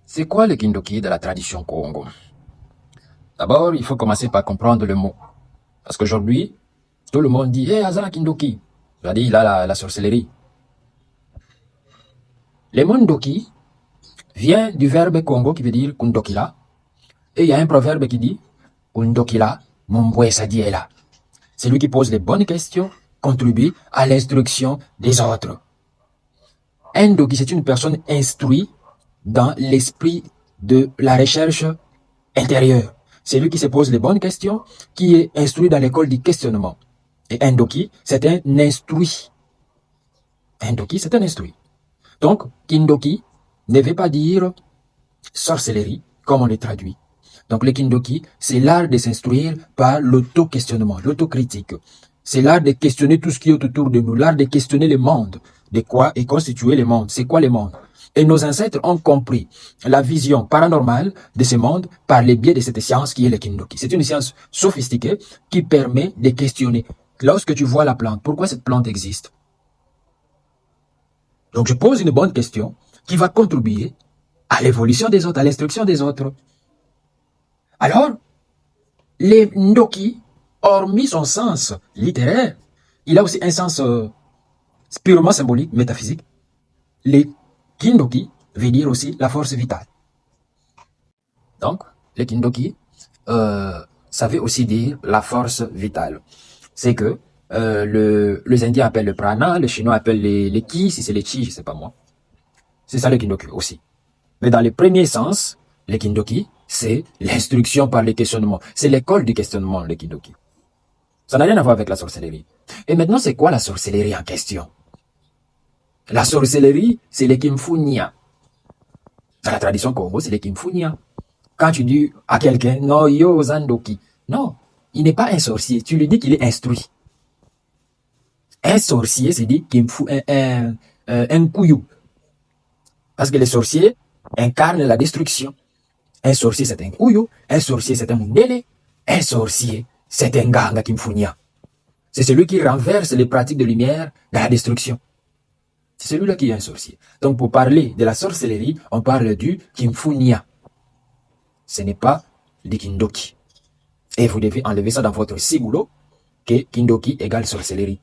C'est quoi le Kindoki de la tradition Congo? D'abord, il faut commencer par comprendre le mot. Parce qu'aujourd'hui, tout le monde dit, Azana Kindoki. C'est-à-dire, il a la sorcellerie. Le mot Ndoki vient du verbe Congo qui veut dire Kundokila. Et il y a un proverbe qui dit, Kundokila, Mumbwesa Diela. C'est lui qui pose les bonnes questions, contribue à l'instruction des autres. Un Ndoki, c'est une personne instruite dans l'esprit de la recherche intérieure. C'est lui qui se pose les bonnes questions, qui est instruit dans l'école du questionnement. Et un Ndoki, c'est un instruit. Un Ndoki, c'est un instruit. Donc, Kindoki ne veut pas dire sorcellerie, comme on le traduit. Donc, le Kindoki, c'est l'art de s'instruire par l'auto-questionnement, l'autocritique. C'est l'art de questionner tout ce qui est autour de nous, l'art de questionner le monde. De quoi est constitué le monde? C'est quoi le monde? Et nos ancêtres ont compris la vision paranormale de ce monde par le biais de cette science qui est le Kindoki. C'est une science sophistiquée qui permet de questionner. Lorsque tu vois la plante, pourquoi cette plante existe? Donc je pose une bonne question qui va contribuer à l'évolution des autres, à l'instruction des autres. Alors, les Ndoki, hormis son sens littéraire, il a aussi un sens purement symbolique, métaphysique. Les Kindoki veut dire aussi la force vitale. Donc, les Kindoki, ça veut aussi dire la force vitale. C'est que les Indiens appellent le prana, les Chinois appellent les ki, si c'est les chi, je sais pas moi. C'est ça le Kindoki aussi. Mais dans le premier sens, le Kindoki, c'est l'instruction par le questionnement. C'est l'école du questionnement, le Kindoki. Ça n'a rien à voir avec la sorcellerie. Et maintenant, c'est quoi la sorcellerie en question? La sorcellerie, c'est le Kimfunya. Dans la tradition Congo, c'est le Kimfunya. Quand tu dis à quelqu'un, non, yo, Zandoki. Non, il n'est pas un sorcier. Tu lui dis qu'il est instruit. Un sorcier, c'est dit qu'il me fout un couillou. Parce que les sorciers incarnent la destruction. Un sorcier, c'est un couillou. Un sorcier, c'est un mundele. Un sorcier, c'est un ganga kimfunya. C'est celui qui renverse les pratiques de lumière dans la destruction. C'est celui-là qui est un sorcier. Donc, pour parler de la sorcellerie, on parle du kimfunya. Ce n'est pas du kindoki. Et vous devez enlever ça dans votre sibulo, que kindoki égale sorcellerie.